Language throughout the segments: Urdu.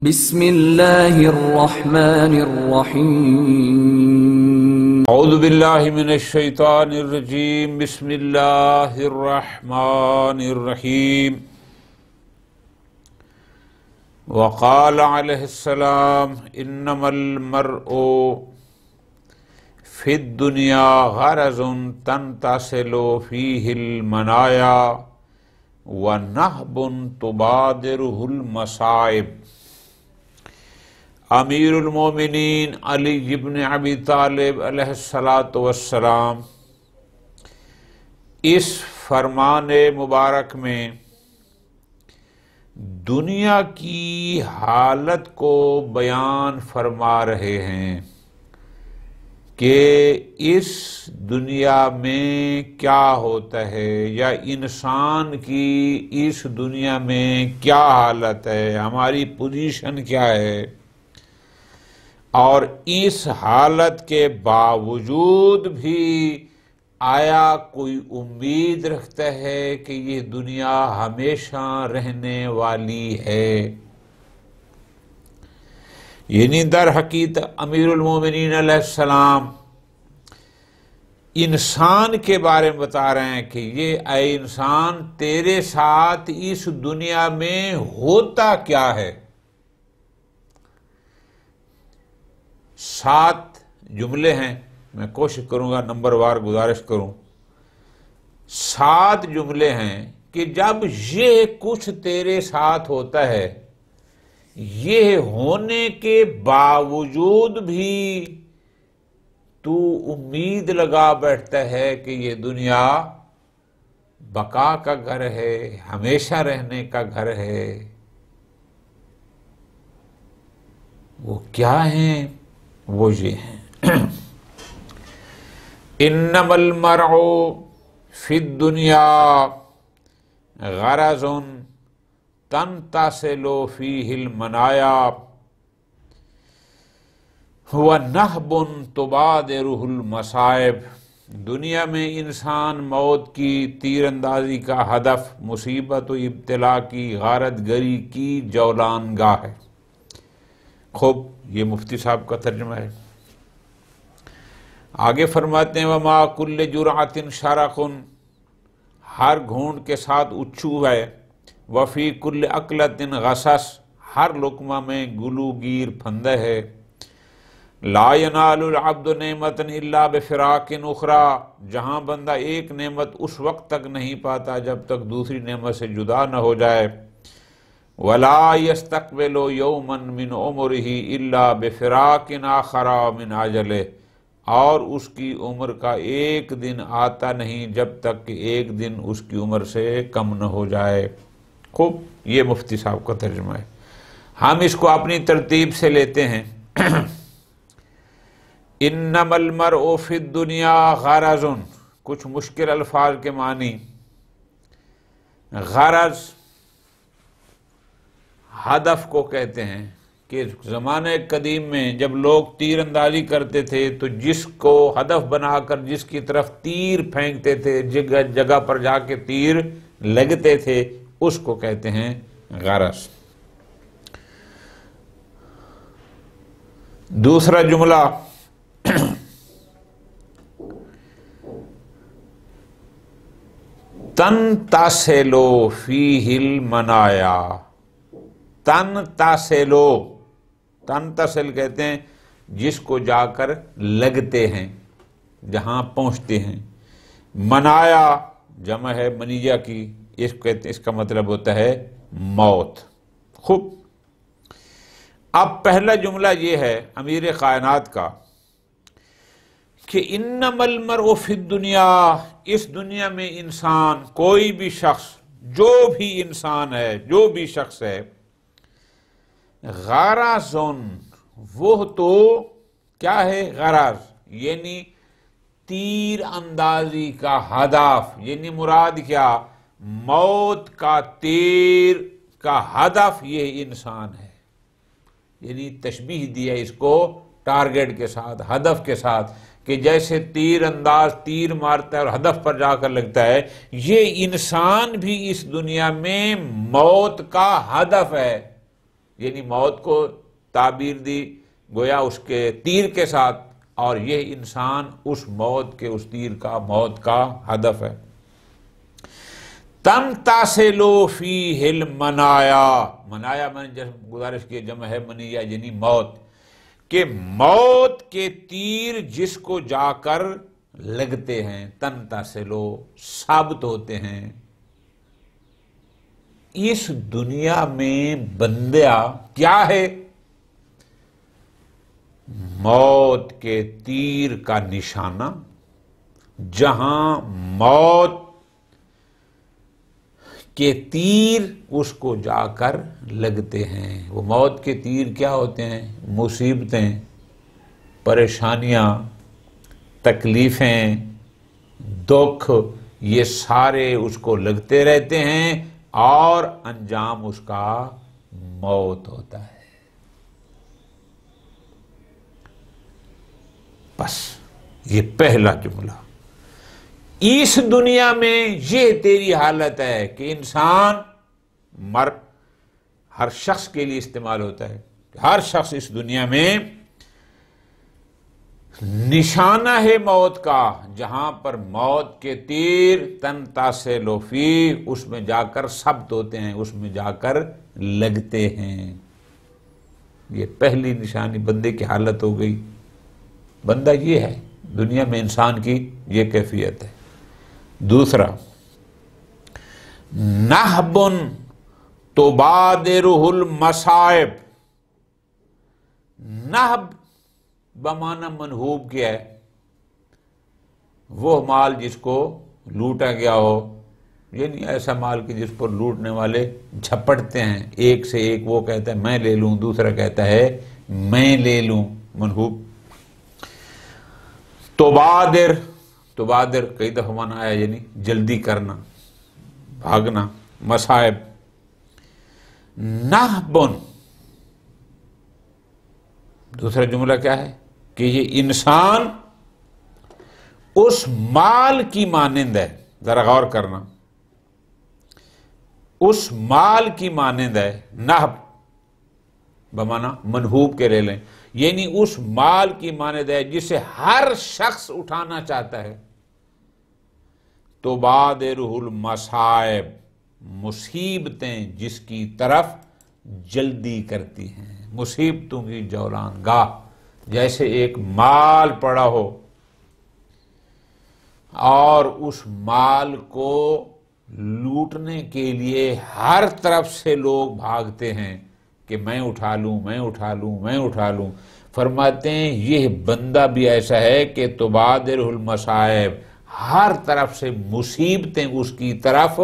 بسم اللہ الرحمن الرحیم اعوذ باللہ من الشیطان الرجیم بسم اللہ الرحمن الرحیم وقال علیہ السلام انما المرء فی الدنیا غرض تنتصل فیہ المنایا ونہب تبادرہ المصائب۔ امیر المومنین علی بن ابی طالب علیہ السلام اس فرمان مبارک میں دنیا کی حالت کو بیان فرما رہے ہیں کہ اس دنیا میں کیا ہوتا ہے یا انسان کی اس دنیا میں کیا حالت ہے، ہماری پوزیشن کیا ہے، اور اس حالت کے باوجود بھی آیا کوئی امید رکھتا ہے کہ یہ دنیا ہمیشہ رہنے والی ہے۔ یعنی در حقیقت امیر المومنین علیہ السلام انسان کے بارے میں بتا رہے ہیں کہ یہ اے انسان تیرے ساتھ اس دنیا میں ہوتا کیا ہے۔ 7 جملے ہیں، میں کوشش کروں گا نمبر وار گزارش کروں۔ 7 جملے ہیں کہ جب یہ کچھ تیرے ساتھ ہوتا ہے، یہ ہونے کے باوجود بھی تو امید لگا بیٹھتا ہے کہ یہ دنیا بقا کا گھر ہے، ہمیشہ رہنے کا گھر ہے۔ وہ کیا ہیں؟ وہ یہ ہیں انما المرء فی الدنیا غرض تنتصل فیہ المنایا ونہب تبادرہ المصائب۔ دنیا میں انسان موت کی تیر اندازی کا ہدف، مصیبت و ابتلا کی غارت گری کی جولان گاہ ہے۔ خوب، یہ مفتی صاحب کا ترجمہ ہے۔ آگے فرماتے ہیں وما کل جرعۃ شرق، ہر گھونٹ کے ساتھ اچھو ہے، وفی کل اکلۃ غصص، ہر لقمہ میں گلوگیر پھندہ ہے، لا ینال العبد نعمۃ الا بفراق اخری، جہاں بندہ ایک نعمت اس وقت تک نہیں پاتا جب تک دوسری نعمت سے جدا نہ ہو جائے، ولا يستقبل يوما من عمره الا بفراق آخر من اجله، اور اس کی عمر کا ایک دن آتا نہیں جب تک کہ ایک دن اس کی عمر سے کم نہ ہو جائے۔ خوب، یہ مفتی صاحب کا ترجمہ ہے۔ ہم اس کو اپنی ترتیب سے لیتے ہیں۔ انما المرء فی الدنیا غرض، کچھ مشکل الفاظ کے معنی۔ غرض ہدف کو کہتے ہیں کہ زمانہ قدیم میں جب لوگ تیر اندازی کرتے تھے تو جس کو ہدف بنا کر جس کی طرف تیر پھینکتے تھے، جگہ پر جا کے تیر لگتے تھے، اس کو کہتے ہیں غرض۔ دوسرا جملہ تنتصل فیہ المنایا۔ تنتصل کہتے ہیں جس کو جا کر لگتے ہیں، جہاں پہنچتے ہیں۔ منایا جمع ہے منیہ کی، اس کا مطلب ہوتا ہے موت۔ خوب، اب پہلا جملہ یہ ہے امیر کائنات کا کہ انما المرء فی الدنیا، اس دنیا میں انسان، کوئی بھی شخص، جو بھی انسان ہے، جو بھی شخص ہے، غرض، وہ تو کیا ہے؟ غرض یعنی تیر اندازی کا ہدف، یعنی مراد کیا؟ موت کا تیر کا ہدف یہ انسان ہے۔ یعنی تشبیہ دیا اس کو ٹارگٹ کے ساتھ، ہدف کے ساتھ، کہ جیسے تیر انداز تیر مارتا ہے اور ہدف پر جا کر لگتا ہے، یہ انسان بھی اس دنیا میں موت کا ہدف ہے۔ یعنی موت کو تعبیر دی گویا اس کے تیر کے ساتھ، اور یہ انسان اس موت کے، اس تیر کا، موت کا ہدف ہے۔ تمتثلو فیہ المنایا، منایا میں نے جب گزارش کی جمع ہے منیہ یعنی موت، کہ موت کے تیر جس کو جا کر لگتے ہیں، تمتثلو ثابت ہوتے ہیں۔ اس دنیا میں بندہ کیا ہے؟ موت کے تیر کا نشانہ، جہاں موت کے تیر اس کو جا کر لگتے ہیں۔ وہ موت کے تیر کیا ہوتے ہیں؟ مصیبتیں، پریشانیاں، تکلیفیں، دکھ، یہ سارے اس کو لگتے رہتے ہیں اور انجام اس کا موت ہوتا ہے۔ بس یہ پہلا جملہ، اس دنیا میں یہ تیری حالت ہے کہ انسان ہر شخص کے لیے استعمال ہوتا ہے، ہر شخص اس دنیا میں نشانہ ہے موت کا، جہاں پر موت کے تیر تمتثلو فیہ اس میں جا کر ثبت ہوتے ہیں، اس میں جا کر لگتے ہیں۔ یہ پہلی نشانی بندے کی حالت ہو گئی۔ بندہ یہ ہے دنیا میں، انسان کی یہ کیفیت ہے۔ دوسرا، نہب تبادرہ المصائب، نہب بمعنی منہوب کیا ہے؟ وہ مال جس کو لوٹا گیا ہو، یعنی ایسا مال کہ جس پر لوٹنے والے جھپٹتے ہیں، ایک سے ایک وہ کہتا ہے میں لے لوں، دوسرا کہتا ہے میں لے لوں، منہوب۔ تبادر کئی دفعہ مانا آیا یعنی جلدی کرنا، بھاگنا، مصائب۔ نہبن، دوسرا جملہ کیا ہے کہ یہ انسان اس مال کی مانند ہے، ذرا غور کرنا، اس مال کی مانند ہے۔ نہب بمانا منہوب کے لے لیں، یعنی اس مال کی مانند ہے جسے ہر شخص اٹھانا چاہتا ہے۔ تبادرہ المصائب، مصیبتیں جس کی طرف جلدی کرتی ہیں، مصیبتوں کی جولان گاہ، جیسے ایک مال پڑا ہو اور اس مال کو لوٹنے کے لیے ہر طرف سے لوگ بھاگتے ہیں کہ میں اٹھا لوں، میں اٹھا لوں، میں اٹھا لوں۔ فرماتے ہیں یہ بندہ بھی ایسا ہے کہ تبادرہ المصائب، ہر طرف سے مصیبتیں اس کی طرف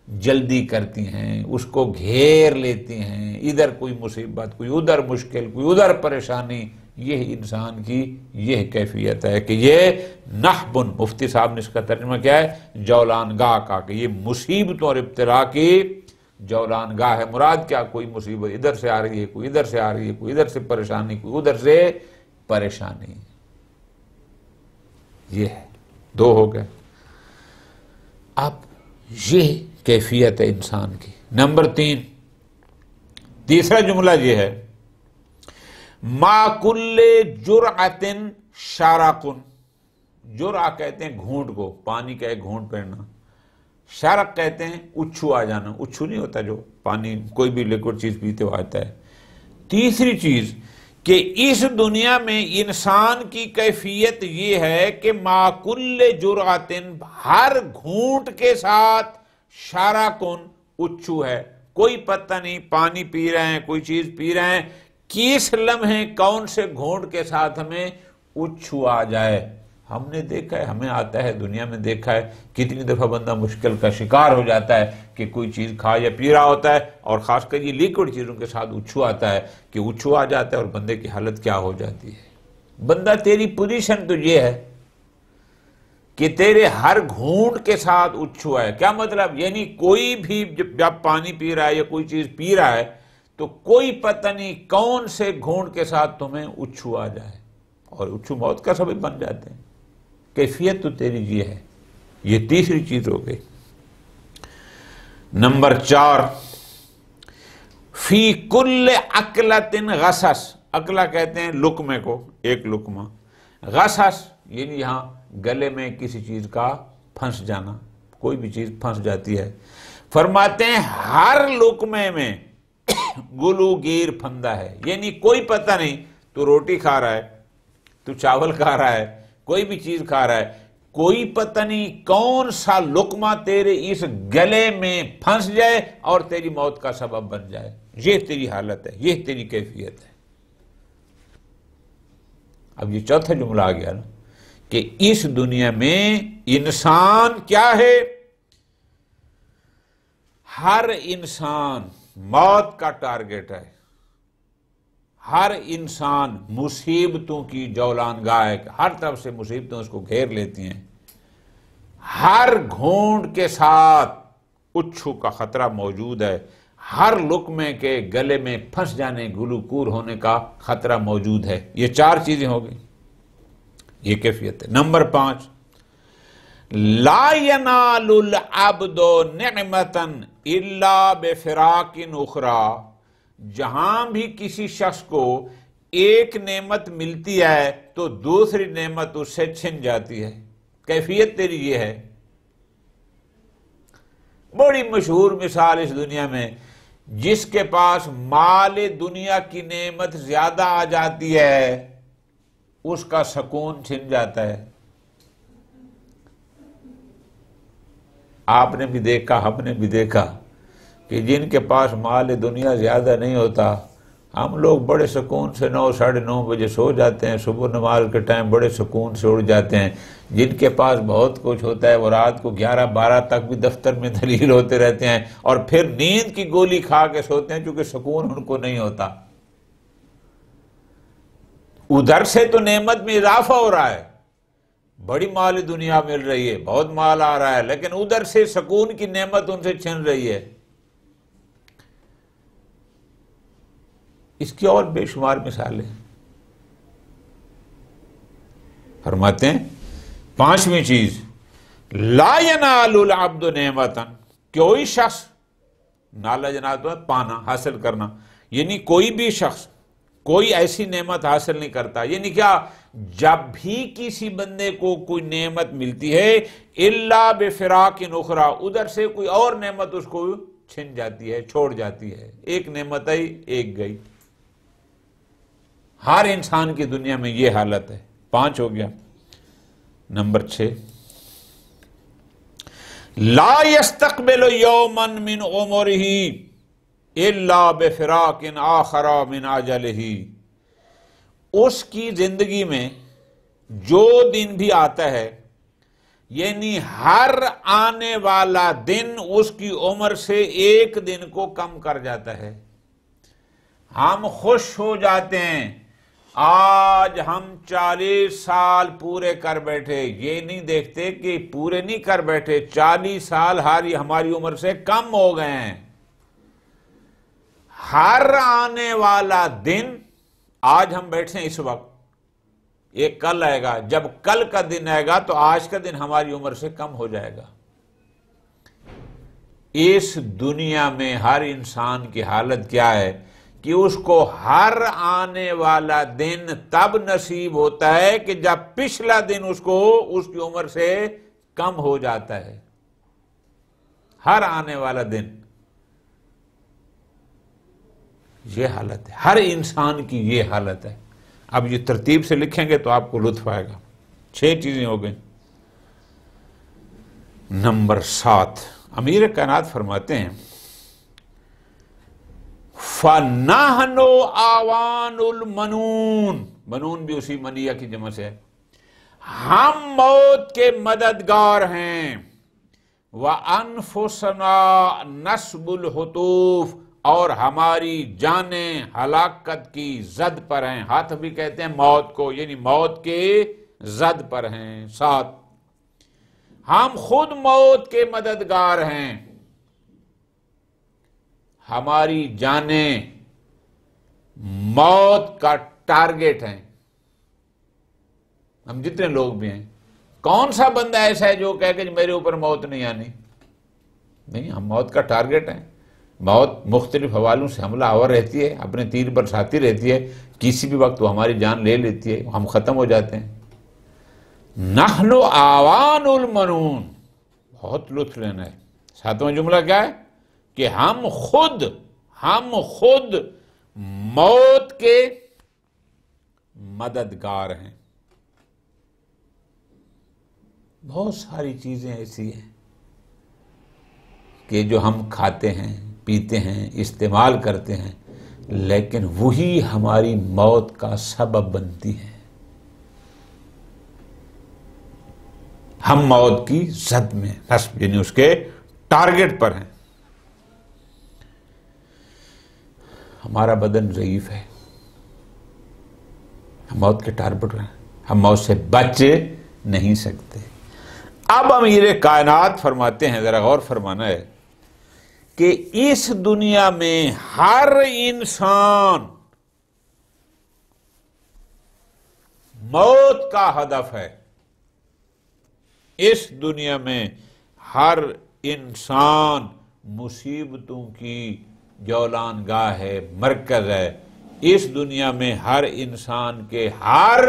جلدی کرتی ہیں، اس کو گھیر لیتی ہیں، ادھر کوئی مصیبت، کوئی ادھر مشکل، کوئی ادھر پریشانی۔ یہ انسان کی یہ کیفیت ہے کہ یہ نہبن، مفتی صاحب نے اس کا ترجمہ کیا ہے؟ جولان گاہ کا، کہ یہ مصیبتوں اور ابتلا کی جولان گاہ ہے۔ مراد کیا؟ کوئی مصیبت ادھر سے آ رہی ہے، کوئی ادھر سے آ رہی ہے، کوئی ادھر سے پریشانی، کوئی ادھر سے پریشانی۔ یہ ہے، دو ہو گئے۔ اب یہ کیفیت ہے انسان کی۔ نمبر 3، تیسرا جملہ یہ ہے، ما کل جرعۃ شرق، جرعہ کہتے ہیں گھونٹ کو، پانی کا ایک گھونٹ پھیرنا، شرق کہتے ہیں اچھو آ جانا، اچھو نہیں ہوتا جو پانی کوئی بھی لیکوڈ چیز پیتے ہو آتا ہے۔ تیسری چیز کہ اس دنیا میں انسان کی کیفیت یہ ہے کہ ما کل جرعۃ، ہر گھونٹ کے ساتھ شرقن، اچھو ہے۔ کوئی پتہ نہیں پانی پی رہے ہیں، کوئی چیز پی رہے ہیں، کس لمحے کون سے گھونٹ کے ساتھ ہمیں اچھو آ جائے۔ ہم نے دیکھا ہے، ہمیں آتا ہے، دنیا میں دیکھا ہے، کتنی دفعہ بندہ مشکل کا شکار ہو جاتا ہے کہ کوئی چیز کھا یا پی رہا ہوتا ہے، اور خاص کر یہ لیکوڈ چیزوں کے ساتھ اچھو آتا ہے کہ اچھو آ جاتا ہے اور بندے کی حالت کیا ہو جاتی ہے۔ بندہ تیری پوزیشن تو یہ ہے کہ تیرے ہر گھونٹ کے ساتھ اچھو ہے۔ کیا مطلب؟ یعنی کوئی بھی جب پانی پی رہا ہے یا کوئی چیز پی رہا ہے تو کوئی پتہ نہیں کون سے گھونٹ کے ساتھ تمہیں اچھو آ جائے، اور اچھو موت کا سبب بن جاتے ہیں۔ کیفیت تو تیری یہ ہے۔ یہ تیسری چیز ہو گئی۔ نمبر 4، فی کل اکلۃ غصص، اکلا کہتے ہیں لقمے کو، ایک لقمہ، غصص یعنی یہاں گلے میں کسی چیز کا پھنس جانا، کوئی بھی چیز پھنس جاتی ہے۔ فرماتے ہیں ہر لقمے میں گلوگیر پھندہ ہے، یعنی کوئی پتہ نہیں تو روٹی کھا رہا ہے، تو چاول کھا رہا ہے، کوئی بھی چیز کھا رہا ہے، کوئی پتہ نہیں کون سا لقمہ تیرے اس گلے میں پھنس جائے اور تیری موت کا سبب بن جائے۔ یہ تیری حالت ہے، یہ تیری کیفیت ہے۔ اب یہ چوتھا جملہ آ گیا نا کہ اس دنیا میں انسان کیا ہے؟ ہر انسان موت کا ٹارگٹ ہے، ہر انسان مصیبتوں کی جولان گاہ ہے، ہر طرف سے مصیبتیں اس کو گھیر لیتی ہیں، ہر گھونٹ کے ساتھ اچھو کا خطرہ موجود ہے، ہر لقمے کے گلے میں پھنس جانے، گلوکور ہونے کا خطرہ موجود ہے۔ یہ چار چیزیں ہو گئی، یہ کیفیت ہے۔ نمبر 5، لا ینال العبد نعمتا الا بفراق اخری، جہاں بھی کسی شخص کو ایک نعمت ملتی ہے تو دوسری نعمت اس سے چھن جاتی ہے۔ کیفیت تیری یہ ہے۔ بڑی مشہور مثال اس دنیا میں، جس کے پاس مال دنیا کی نعمت زیادہ آ جاتی ہے اس کا سکون چھن جاتا ہے۔ آپ نے بھی دیکھا، ہم نے بھی دیکھا کہ جن کے پاس مال دنیا زیادہ نہیں ہوتا، ہم لوگ بڑے سکون سے 9 ساڑھے 9 بجے سو جاتے ہیں، صبح نماز کے ٹائم بڑے سکون سے اٹھ جاتے ہیں۔ جن کے پاس بہت کچھ ہوتا ہے وہ رات کو 11-12 تک بھی دفتر میں دلیل ہوتے رہتے ہیں اور پھر نیند کی گولی کھا کے سوتے ہیں کیونکہ سکون ان کو نہیں ہوتا۔ ادھر سے تو نعمت میں اضافہ ہو رہا ہے، بڑی مال دنیا مل رہی ہے، بہت مال آ رہا ہے، لیکن ادھر سے سکون کی نعمت ان سے چھن رہی ہے۔ اس کی اور بے شمار مثالیں۔ فرماتے ہیں 5ویں چیز، لا ینال العبد نعمتا، کوئی شخص، نالا جنات پانا، حاصل کرنا، یعنی کوئی بھی شخص کوئی ایسی نعمت حاصل نہیں کرتا، یعنی کیا؟ جب بھی کسی بندے کو کوئی نعمت ملتی ہے الا بفراق اخری، ادھر سے کوئی اور نعمت اس کو چھن جاتی ہے، چھوڑ جاتی ہے۔ ایک نعمت آئی، ایک گئی۔ ہر انسان کی دنیا میں یہ حالت ہے۔ 5 ہو گیا۔ نمبر 6، لا يستقبل یوما من عمرہ الا بفراق آخر من اجلہ، اس کی زندگی میں جو دن بھی آتا ہے، یعنی ہر آنے والا دن اس کی عمر سے ایک دن کو کم کر جاتا ہے۔ ہم خوش ہو جاتے ہیں آج ہم 40 سال پورے کر بیٹھے، یہ نہیں دیکھتے کہ پورے نہیں کر بیٹھے، 40 سال ہماری عمر سے کم ہو گئے ہیں۔ ہر آنے والا دن، آج ہم بیٹھے ہیں اس وقت، ایک کل آئے گا، جب کل کا دن آئے گا تو آج کا دن ہماری عمر سے کم ہو جائے گا۔ اس دنیا میں ہر انسان کی حالت کیا ہے کہ اس کو ہر آنے والا دن تب نصیب ہوتا ہے کہ جب پچھلا دن اس کی عمر سے کم ہو جاتا ہے۔ ہر آنے والا دن، یہ حالت ہے، ہر انسان کی یہ حالت ہے۔ اب یہ ترتیب سے لکھیں گے تو آپ کو لطف آئے گا۔ 6 چیزیں ہو گئیں۔ نمبر 7، امیر کائنات فرماتے ہیں فَنَحْنُ آوَانُ الْمَنُونَ، منون بھی اسی منیہ کی جمع سے ہے، ہم موت کے مددگار ہیں، وَأَنفُسَنَا نَصْبُ الْحُطُوفِ، اور ہماری جانیں ہلاکت کی زد پر ہیں۔ ہاتھ بھی کہتے ہیں موت کو، یعنی موت کے زد پر ہیں۔ 7، ہم خود موت کے مددگار ہیں، ہماری جانیں موت کا ٹارگٹ ہیں۔ ہم جتنے لوگ بھی ہیں، کون سا بندہ ایسا ہے جو کہے کہ میرے اوپر موت نہیں آنی؟ نہیں، ہم موت کا ٹارگٹ ہیں۔ موت مختلف حوالوں سے حملہ آور رہتی ہے، اپنے تیر برساتی رہتی ہے، کسی بھی وقت وہ ہماری جان لے لیتی ہے، ہم ختم ہو جاتے ہیں۔ نحن آوان المنون، بہت لطف لینا ہے۔ ساتواں جملہ کیا ہے کہ ہم خود موت کے مددگار ہیں۔ بہت ساری چیزیں ایسی ہیں کہ جو ہم کھاتے ہیں، پیتے ہیں، استعمال کرتے ہیں، لیکن وہی ہماری موت کا سبب بنتی ہیں۔ ہم موت کی زد میں، نصب یعنی اس کے ٹارگٹ پر ہیں۔ ہمارا بدن ضعیف ہے، ہم موت کے ٹارگٹ پر ہیں، ہم موت سے بچ نہیں سکتے۔ اب امیر کائنات فرماتے ہیں، ذرا غور فرمانا ہے کہ اس دنیا میں ہر انسان موت کا ہدف ہے۔ اس دنیا میں ہر انسان مصیبتوں کی جولان گاہ ہے، مرکز ہے۔ اس دنیا میں ہر انسان کے ہر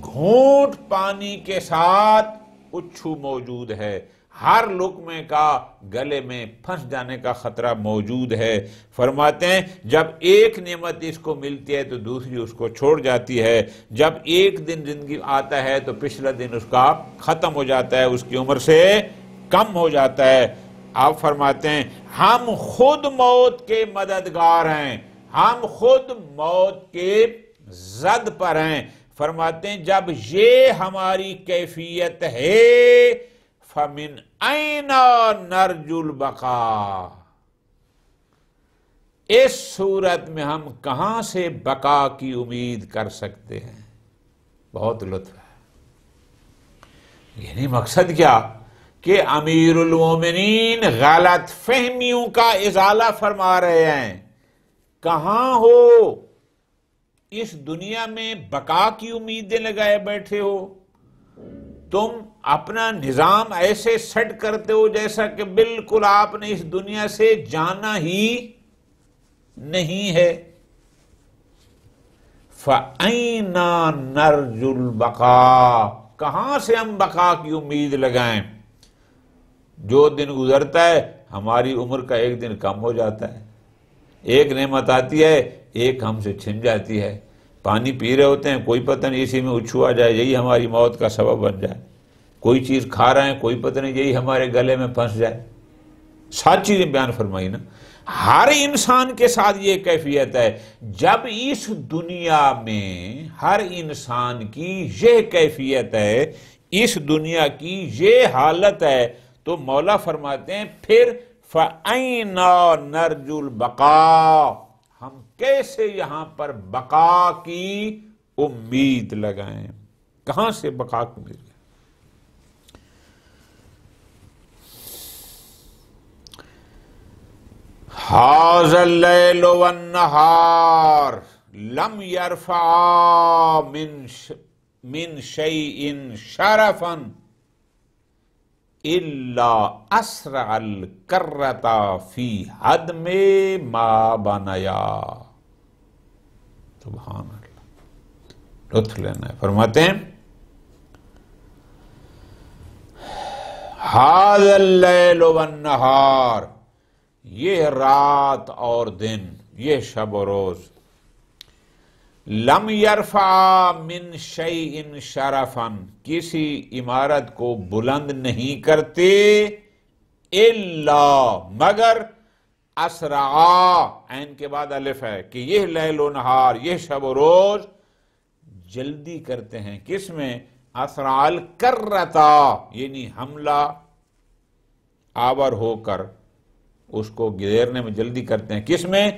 گھونٹ پانی کے ساتھ اچھو موجود ہے، ہر لقمے کا گلے میں پھنس جانے کا خطرہ موجود ہے۔ فرماتے ہیں جب ایک نعمت اس کو ملتی ہے تو دوسری اس کو چھوڑ جاتی ہے، جب ایک دن زندگی آتا ہے تو پچھلا دن اس کا ختم ہو جاتا ہے، اس کی عمر سے کم ہو جاتا ہے۔ آپ فرماتے ہیں ہم خود موت کے مددگار ہیں، ہم خود موت کے زد پر ہیں۔ فرماتے ہیں جب یہ ہماری کیفیت ہے فَمِنْ أَيْنَ نَرْجُو الْبَقَاءَ، اس صورت میں ہم کہاں سے بقا کی امید کر سکتے ہیں؟ بہت لطف ہے۔ یعنی مقصد کیا کہ امیر المومنین غلط فہمیوں کا ازالہ فرما رہے ہیں۔ کہاں ہو؟ اس دنیا میں بقا کی امیدیں لگائے بیٹھے ہو، تم اپنا نظام ایسے سیٹ کرتے ہو جیسا کہ بالکل آپ نے اس دنیا سے جانا ہی نہیں ہے۔ فَأَيْنَ نَرْجُو الْبَقَاءَ، کہاں سے ہم بقا کی امید لگائیں؟ جو دن گزرتا ہے ہماری عمر کا ایک دن کم ہو جاتا ہے، ایک نعمت آتی ہے ایک ہم سے چھن جاتی ہے۔ پانی پی رہے ہوتے ہیں، کوئی پتہ نہیں اسی میں اچھو آ جائے، یہی ہماری موت کا سبب بن جائے۔ کوئی چیز کھا رہے ہیں، کوئی پتہ نہیں یہی ہمارے گلے میں پھنس جائے۔ 7 چیزیں بیان فرمائی نا۔ ہر انسان کے ساتھ یہ کیفیت ہے۔ جب اس دنیا میں ہر انسان کی یہ کیفیت ہے، اس دنیا کی یہ حالت ہے، تو مولا فرماتے ہیں پھر فَأَيْنَ نَرْجُو الْبَقَاءَ، ہم کیسے یہاں پر بقا کی امید لگائیں؟ کہاں سے بقا کی امید لگائیں؟ هَذَا اللَّيْلُ وَالنَّهَارُ لَمْ يَرْفَعَا مِنْ شَيْءٍ شَرَفًا إِلَّا أَسْرَعَ الْكَرَّةَ فِي هَدْمِ مَا بَنَيَا۔ سبحان اللہ، لطف لینا ہے۔ فرماتے ہیں هَذَا اللَّيْلُ وَالنَّهَارُ، یہ رات اور دن، یہ شب و روز، لم یرفع من شیء شرفا، کسی عمارت کو بلند نہیں کرتے، الا مگر، اسرعا، عین کے بعد الف ہے کہ یہ لیل و نہار، یہ شب و روز جلدی کرتے ہیں۔ کس میں؟ اسرع الکرتا، یعنی حملہ آور ہو کر اس کو گھیرنے میں جلدی کرتے ہیں۔ کس میں؟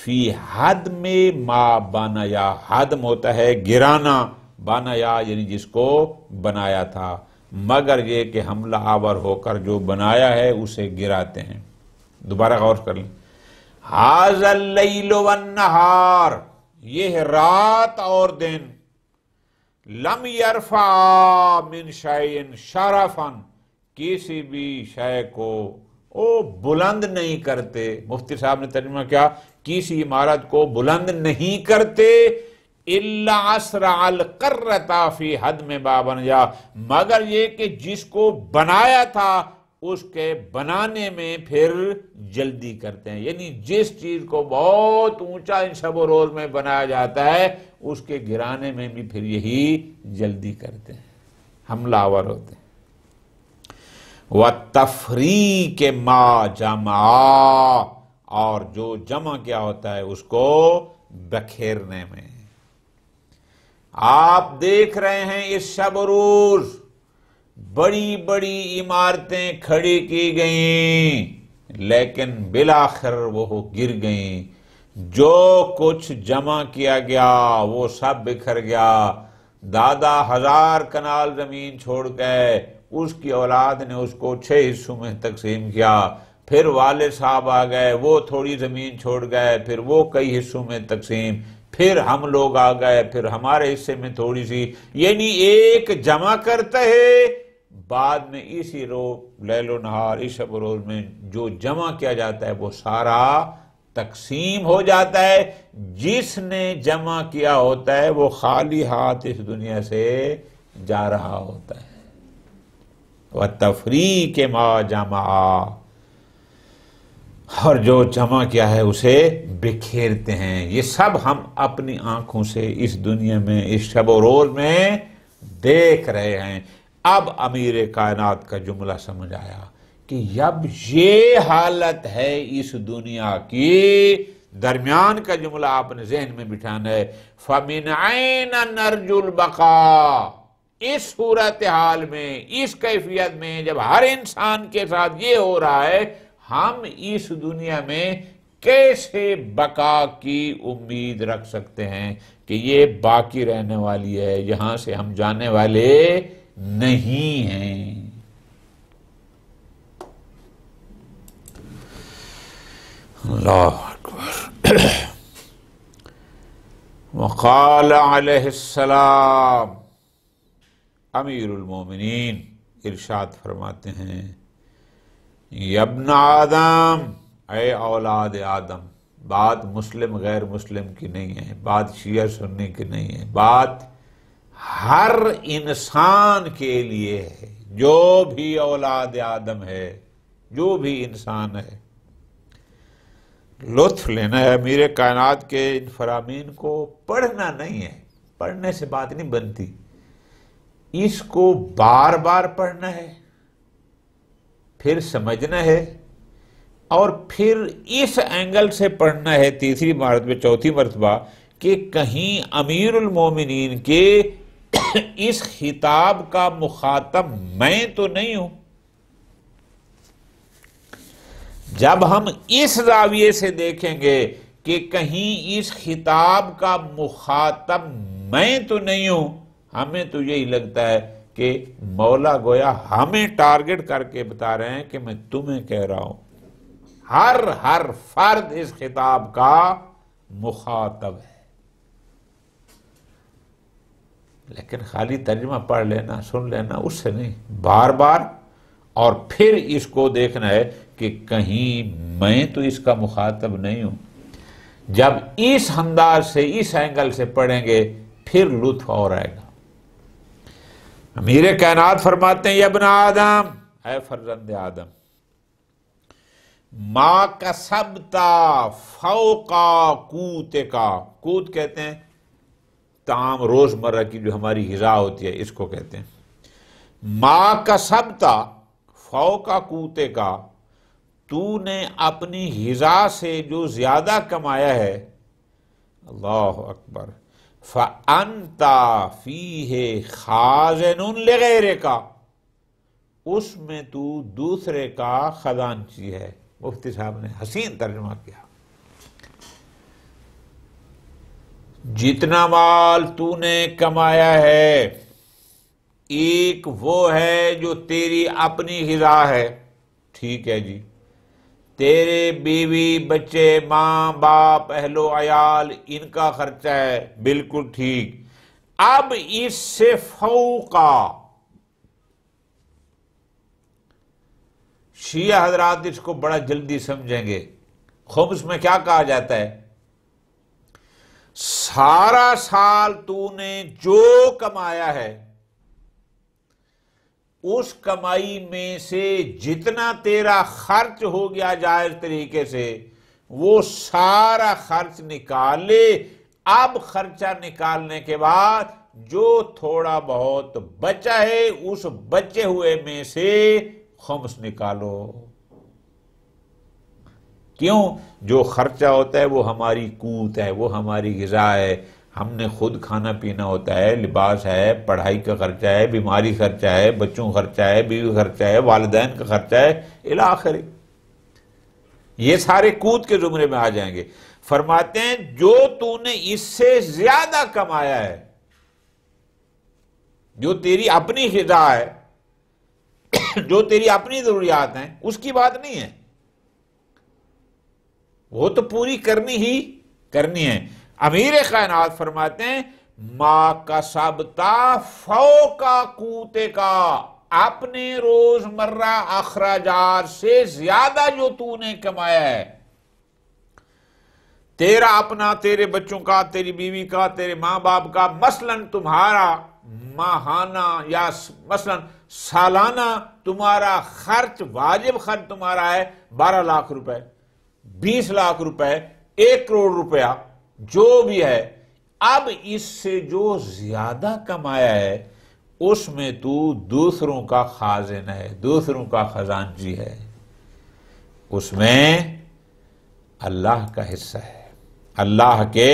فی ہدم ما بنایا، ہدم ہوتا ہے گرانا، بنایا یعنی جس کو بنایا تھا، مگر یہ کہ حملہ آور ہو کر جو بنایا ہے اسے گراتے ہیں۔ دوبارہ غور کر لیں، ھذا اللیل والنہار، یہ رات اور دن، لم یرفع من شیء شرفا، کسی بھی شے کو وہ بلند نہیں کرتے. مفتی صاحب نے ترجمہ کیا, کسی عمارت کو بلند نہیں کرتے الا اسرع القرۃ فی حدم ما بنیا, مگر یہ کہ جس کو بنایا تھا اس کے بنانے میں پھر جلدی کرتے ہیں. یعنی جس چیز کو بہت اونچا ان شب و روز میں بنایا جاتا ہے اس کے گرانے میں بھی پھر یہی جلدی کرتے ہیں, حملہ آور ہوتے ہیں. وَالتَّفْرِيقِ مَا جَمَعَ, اور جو جمع کیا ہوتا ہے اس کو بکھیرنے میں. آپ دیکھ رہے ہیں اس شب روز بڑی بڑی عمارتیں کھڑی کی گئیں لیکن بالآخر وہ گر گئیں. جو کچھ جمع کیا گیا وہ سب بکھر گیا. دادا 1000 کنال زمین چھوڑ گئے, اس کی اولاد نے اس کو 6 حصوں میں تقسیم کیا. پھر والد صاحب آ گئے, وہ تھوڑی زمین چھوڑ گئے, پھر وہ کئی حصوں میں تقسیم. پھر ہم لوگ آ گئے, پھر ہمارے حصے میں تھوڑی سی. یعنی ایک جمع کرتا ہے, بعد میں اسی لیل و نہار اس شب و روز میں جو جمع کیا جاتا ہے وہ سارا تقسیم ہو جاتا ہے. جس نے جمع کیا ہوتا ہے وہ خالی ہاتھ اس دنیا سے جا رہا ہوتا ہے. وَالتَّفْرِيقِ مَا جَمَعَ, اور جو جمع کیا ہے اسے بکھیرتے ہیں. یہ سب ہم اپنی آنکھوں سے اس دنیا میں اس شب و روز میں دیکھ رہے ہیں. اب امیر کائنات کا جملہ سمجھ آیا کہ جب یہ حالت ہے اس دنیا کی, درمیان کا جملہ آپ نے ذہن میں بٹھانا ہے. فَمِنْ عَيْنَ نَرْجُ الْبَقَاءَ, اس صورتحال میں, اس کیفیت میں جب ہر انسان کے ساتھ یہ ہو رہا ہے, ہم اس دنیا میں کیسے بقا کی امید رکھ سکتے ہیں کہ یہ باقی رہنے والی ہے, یہاں سے ہم جانے والے نہیں ہیں. اللہ اکبر. وقال علیہ السلام, امیر المومنین ارشاد فرماتے ہیں, یا ابن آدم, اے اولاد آدم. بات مسلم غیر مسلم کی نہیں ہے, بات شیعہ سنی کی نہیں ہے, بات ہر انسان کے لیے ہے. جو بھی اولاد آدم ہے, جو بھی انسان ہے, لطف لینا ہے امیر کائنات کے ان فرامین کو. پڑھنا نہیں ہے, پڑھنے سے بات نہیں بنتی, اس کو بار بار پڑھنا ہے, پھر سمجھنا ہے, اور پھر اس اینگل سے پڑھنا ہے تیسری مرتبہ چوتھی مرتبہ کہ کہیں امیر المومنین کے اس خطاب کا مخاطب میں تو نہیں ہوں. جب ہم اس زاویے سے دیکھیں گے کہ کہیں اس خطاب کا مخاطب میں تو نہیں ہوں, ہمیں تو یہی لگتا ہے کہ مولا گویا ہمیں ٹارگٹ کر کے بتا رہے ہیں کہ میں تمہیں کہہ رہا ہوں. ہر فرد اس خطاب کا مخاطب ہے. لیکن خالی ترجمہ پڑھ لینا, سن لینا, اس سے نہیں, بار بار, اور پھر اس کو دیکھنا ہے کہ کہیں میں تو اس کا مخاطب نہیں ہوں. جب اس انداز سے, اس اینگل سے پڑھیں گے پھر لطف اور آئے گا. امیر کائنات فرماتے ہیں, یا ابن آدم, اے فرزند آدم, ما کسبتا فوق قوتکا. قوت کہتے ہیں طعام روزمرہ کی جو ہماری غذا ہوتی ہے, اس کو کہتے ہیں. ما کسبتا فوق قوتکا, تو نے اپنی غذا سے جو زیادہ کمایا ہے, اللہ اکبر, فَأَنْتَ فِيهِ خَازِنٌ لِغَيْرِكَ, اس میں تو دوسرے کا خزانچی ہے. مفتی صاحب نے حسین ترجمہ کیا. جتنا مال تو نے کمایا ہے, ایک وہ ہے جو تیری اپنی غذا ہے, ٹھیک ہے جی, تیرے بیوی بچے ماں باپ اہل و عیال ان کا خرچہ ہے, بالکل ٹھیک. اب اس سے فوقا شیعہ حضرات اس کو بڑا جلدی سمجھیں گے۔ خمس میں کیا کہا جاتا ہے؟ سارا سال تو نے جو کمایا ہے اس کمائی میں سے جتنا تیرا خرچ ہو گیا جائز طریقے سے وہ سارا خرچ نکالے۔ اب خرچہ نکالنے کے بعد جو تھوڑا بہت بچا ہے اس بچے ہوئے میں سے خمس نکالو۔ کیوں؟ جو خرچہ ہوتا ہے وہ ہماری قوت ہے، وہ ہماری غذا ہے، ہم نے خود کھانا پینا ہوتا ہے، لباس ہے، پڑھائی کا خرچہ ہے، بیماری خرچہ ہے، بچوں کا خرچہ ہے، بیوی خرچہ ہے، والدین کا خرچہ ہے، الی آخر۔ یہ سارے قوت کے زمرے میں آ جائیں گے۔ فرماتے ہیں جو تو نے اس سے زیادہ کمایا ہے، جو تیری اپنی غذا ہے، جو تیری اپنی ضروریات ہیں، اس کی بات نہیں ہے، وہ تو پوری کرنی ہے۔ امیر کائنات فرماتے ہیں ما کسبتا فوق قوتے کا، اپنے روزمرہ اخراجات سے زیادہ جو تو نے کمایا ہے، تیرا اپنا، تیرے بچوں کا، تیری بیوی کا، تیرے ماں باپ کا، مثلا تمہارا ماہانہ یا مثلا سالانہ تمہارا خرچ، واجب خرچ تمہارا ہے 12 لاکھ روپے، 20 لاکھ روپے، 1 کروڑ روپیہ، جو بھی ہے۔ اب اس سے جو زیادہ کمایا ہے اس میں تو دوسروں کا خازن ہے، دوسروں کا خزانچی ہے، اس میں اللہ کا حصہ ہے، اللہ کے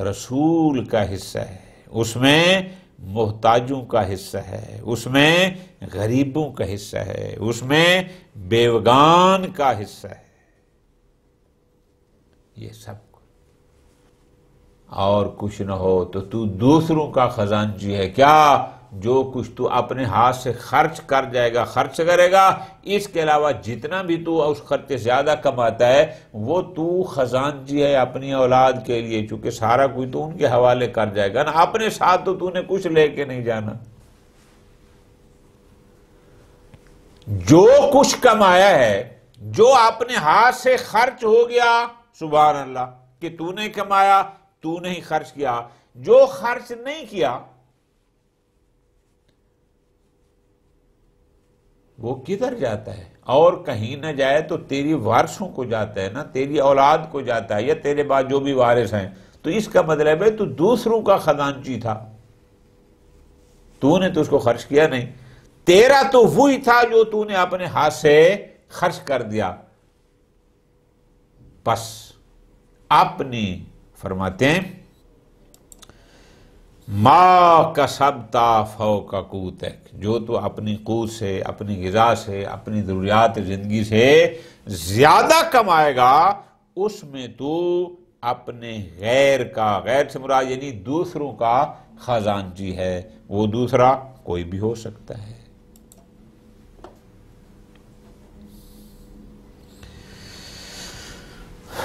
رسول کا حصہ ہے، اس میں محتاجوں کا حصہ ہے، اس میں غریبوں کا حصہ ہے، اس میں بیوگان کا حصہ ہے، یہ سب اور کچھ نہ ہو تو تو دوسروں کا خزانچی ہے۔ کیا؟ جو کچھ تو اپنے ہاتھ سے خرچ کر جائے گا، خرچ کرے گا، اس کے علاوہ جتنا بھی تو اس خرچ سے زیادہ کماتا ہے وہ تو خزانچی ہے اپنی اولاد کے لیے، چونکہ سارا کوئی تو ان کے حوالے کر جائے گا نا، اپنے ساتھ تو نے کچھ لے کے نہیں جانا۔ جو کچھ کمایا ہے، جو اپنے ہاتھ سے خرچ ہو گیا، سبحان اللہ کہ تو نے کمایا، تو نے ہی خرچ کیا۔ جو خرچ نہیں کیا وہ کدھر جاتا ہے؟ اور کہیں نہ جائے تو تیری وارثوں کو جاتا ہے نا، تیری اولاد کو جاتا ہے، یا تیرے بعد جو بھی وارث ہیں۔ تو اس کا مطلب ہے تو دوسروں کا خزانچی تھا، تو نے تو اس کو خرچ کیا نہیں، تیرا تو وہی تھا جو تو نے اپنے ہاتھ سے خرچ کر دیا۔ بس اپنی فرماتے ہیں ما کسبتا فوق قوتک، جو تو اپنی قوت سے، اپنی غذا سے، اپنی ضروریات زندگی سے زیادہ کمائے گا اس میں تو اپنے غیر کا، غیر سے مراد یعنی دوسروں کا خزانچی ہے، وہ دوسرا کوئی بھی ہو سکتا ہے۔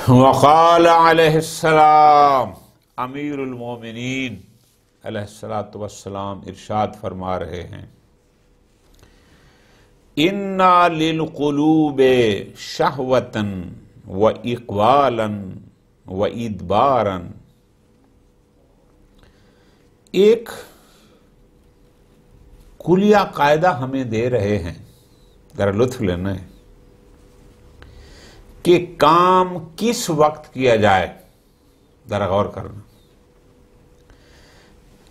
وقال علیہ السلام، امیر المومنین علیہ السلام ارشاد فرما رہے ہیں اِنَّا لِلْقُلُوبِ شَهْوَةً وَإِقْبَالًا وَإِدْبَارًا۔ ایک کلیہ قاعدہ ہمیں دے رہے ہیں، ذرا لطف لینا ہے کہ کام کس وقت کیا جائے، ذرا غور کرنا۔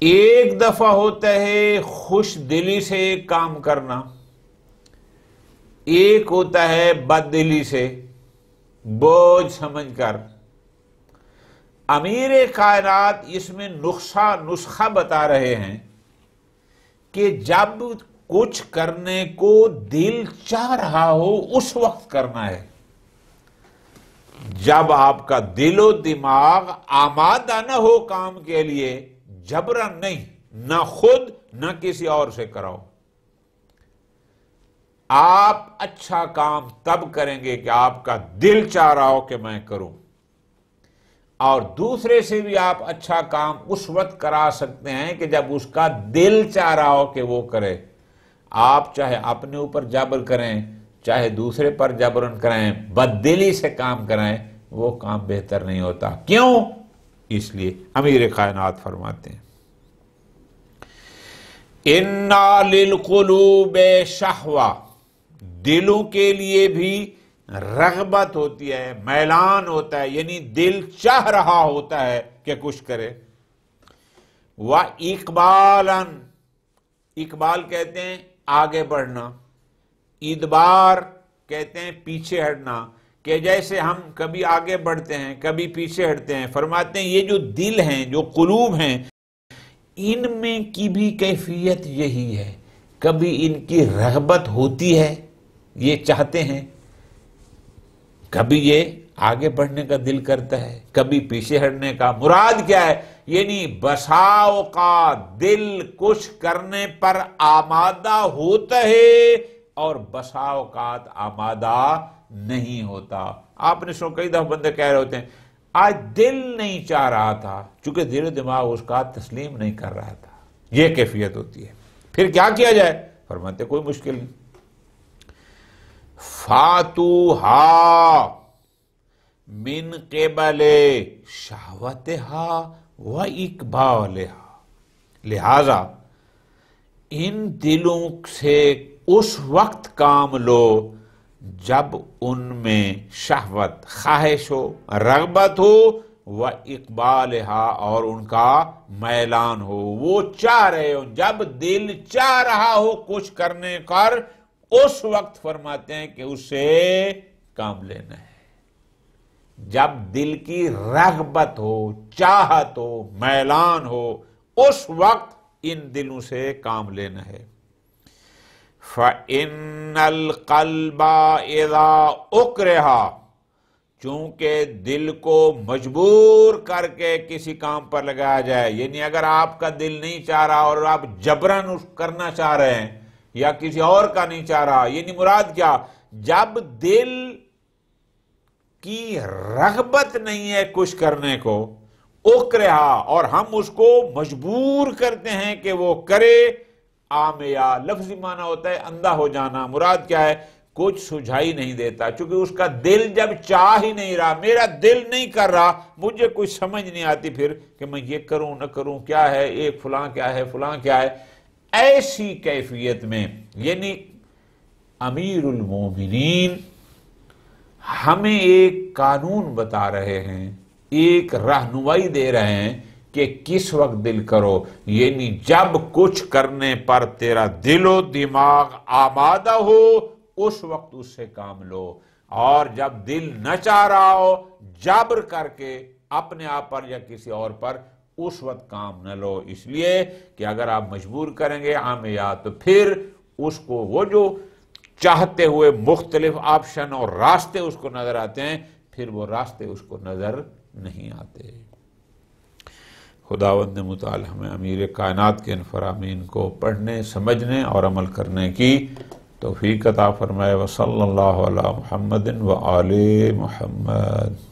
ایک دفعہ ہوتا ہے خوش دلی سے ایک کام کرنا، ایک ہوتا ہے بد دلی سے، بوجھ سمجھ کر۔ امیر کائنات اس میں نسخہ بتا رہے ہیں کہ جب کچھ کرنے کو دل چاہ رہا ہو اس وقت کرنا ہے، جب آپ کا دل و دماغ آمادہ نہ ہو کام کے لیے، جبرن نہیں، نہ خود نہ کسی اور سے کراؤ۔ آپ اچھا کام تب کریں گے کہ آپ کا دل چاہ رہا ہو کہ میں کروں، اور دوسرے سے بھی آپ اچھا کام اس وقت کرا سکتے ہیں کہ جب اس کا دل چاہ رہا ہو کہ وہ کرے۔ آپ چاہے اپنے اوپر جبر کریں، چاہے دوسرے پر جبرن کرائیں، بددلی سے کام کرائیں، وہ کام بہتر نہیں ہوتا۔ کیوں؟ اس لیے امیر کائنات فرماتے ہیں اِنَّا لِلْقُلُوبِ شَہْوَةً، دلوں کے لیے بھی رغبت ہوتی ہے، میلان ہوتا ہے، یعنی دل چاہ رہا ہوتا ہے کہ کچھ کرے۔ وَإِقْبَالًا، اقبال کہتے ہیں آگے بڑھنا، ادبار کہتے ہیں پیچھے ہٹنا، کہ جیسے ہم کبھی آگے بڑھتے ہیں کبھی پیچھے ہٹتے ہیں۔ فرماتے ہیں یہ جو دل ہیں، جو قلوب ہیں، ان میں کی بھی کیفیت یہی ہے، کبھی ان کی رغبت ہوتی ہے، یہ چاہتے ہیں، کبھی یہ آگے بڑھنے کا دل کرتا ہے، کبھی پیچھے ہٹنے کا۔ مراد کیا ہے؟ یعنی بسا اوقات دل کچھ کرنے پر آمادہ ہوتا ہے اور بسا اوقات آمادہ نہیں ہوتا۔ آپ نے سو کئی دفعہ بندے کہہ رہے ہوتے ہیں آج دل نہیں چاہ رہا تھا، چونکہ دل و دماغ اس کا تسلیم نہیں کر رہا تھا، یہ کیفیت ہوتی ہے۔ پھر کیا کیا جائے؟ فرماتے کوئی مشکل نہیں، فاتوہا من قبل شہوتہا و اقبالہا، لہذا ان دلوں سے اس وقت کام لو جب ان میں شہوت، خواہش ہو، رغبت ہو، و اقبالہا، اور ان کا میلان ہو، وہ چاہ رہے ہو۔ جب دل چاہ رہا ہو کچھ کرنے کر، اس وقت فرماتے ہیں کہ اس سے کام لینا ہے۔ جب دل کی رغبت ہو، چاہت ہو، میلان ہو، اس وقت ان دلوں سے کام لینا ہے۔ فَإِنَّ الْقَلْبَ إِذَا أُكْرِهَ، چونکہ دل کو مجبور کر کے کسی کام پر لگایا جائے، یعنی اگر آپ کا دل نہیں چاہ رہا اور آپ جبراً کرنا چاہ رہے ہیں یا کسی اور کا نہیں چاہ رہا، یعنی مراد کیا؟ جب دل کی رغبت نہیں ہے کچھ کرنے کو، اکرہا، اور ہم اس کو مجبور کرتے ہیں کہ وہ کرے، آمیا لفظی معنی ہوتا ہے اندھا ہو جانا۔ مراد کیا ہے؟ کچھ سجھائی نہیں دیتا، چونکہ اس کا دل جب چاہ ہی نہیں رہا، میرا دل نہیں کر رہا، مجھے کوئی سمجھ نہیں آتی پھر کہ میں یہ کروں نہ کروں، کیا ہے ایک فلاں کیا ہے فلاں کیا ہے۔ ایسی کیفیت میں یعنی امیر المومنین ہمیں ایک قانون بتا رہے ہیں، ایک رہنمائی دے رہے ہیں کہ کس وقت دل کرو، یعنی جب کچھ کرنے پر تیرا دل و دماغ آمادہ ہو اس وقت اس سے کام لو، اور جب دل نہ چاہ رہا ہو جبر کر کے اپنے آپ پر یا کسی اور پر، اس وقت کام نہ لو۔ اس لیے کہ اگر آپ مجبور کریں گے عامیات، تو پھر اس کو وہ جو چاہتے ہوئے مختلف آپشن اور راستے اس کو نظر آتے ہیں، پھر وہ راستے اس کو نظر نہیں آتے۔ خداوند متعال ہمیں امیر کائنات کے ان فرامین کو پڑھنے، سمجھنے اور عمل کرنے کی توفیق عطا فرمائے۔ وصلی اللہ علی محمد و آل محمد۔